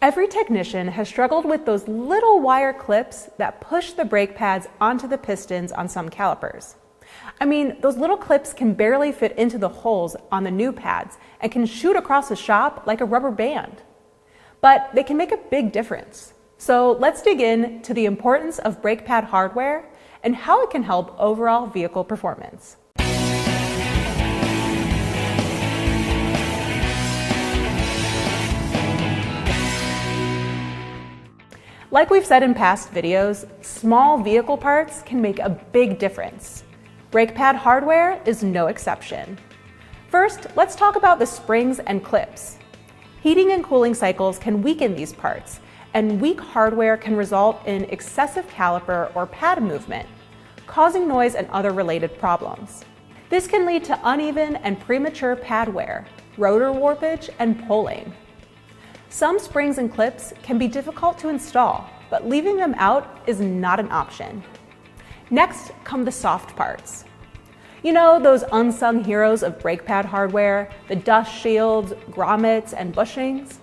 Every technician has struggled with those little wire clips that push the brake pads onto the pistons on some calipers. I mean, those little clips can barely fit into the holes on the new pads and can shoot across the shop like a rubber band. But they can make a big difference. So let's dig in to the importance of brake pad hardware and how it can help overall vehicle performance. Like we've said in past videos, small vehicle parts can make a big difference. Brake pad hardware is no exception. First, let's talk about the springs and clips. Heating and cooling cycles can weaken these parts, and weak hardware can result in excessive caliper or pad movement, causing noise and other related problems. This can lead to uneven and premature pad wear, rotor warpage, and pulling. Some springs and clips can be difficult to install, but leaving them out is not an option. Next come the soft parts. You know, those unsung heroes of brake pad hardware, the dust shields, grommets, and bushings?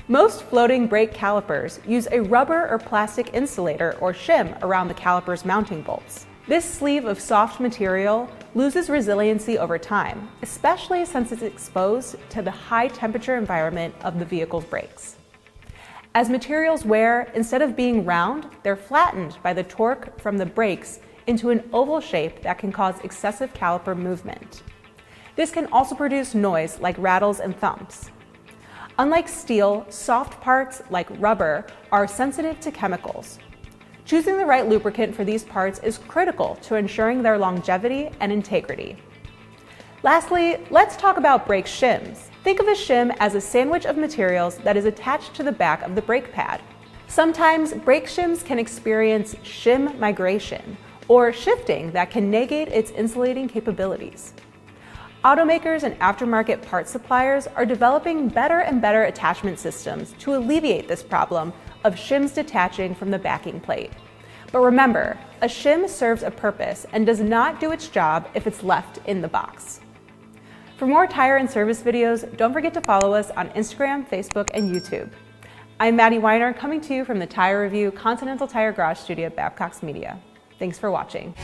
Most floating brake calipers use a rubber or plastic insulator or shim around the caliper's mounting bolts. This sleeve of soft material loses resiliency over time, especially since it's exposed to the high temperature environment of the vehicle's brakes. As materials wear, instead of being round, they're flattened by the torque from the brakes into an oval shape that can cause excessive caliper movement. This can also produce noise like rattles and thumps. Unlike steel, soft parts like rubber are sensitive to chemicals. Choosing the right lubricant for these parts is critical to ensuring their longevity and integrity. Lastly, let's talk about brake shims. Think of a shim as a sandwich of materials that is attached to the back of the brake pad. Sometimes brake shims can experience shim migration, or shifting that can negate its insulating capabilities. Automakers and aftermarket parts suppliers are developing better and better attachment systems to alleviate this problem of shims detaching from the backing plate. But remember, a shim serves a purpose and does not do its job if it's left in the box. For more tire and service videos, don't forget to follow us on Instagram, Facebook, and YouTube. I'm Maddie Weiner, coming to you from the Tire Review Continental Tire Garage Studio at Babcock's Media. Thanks for watching.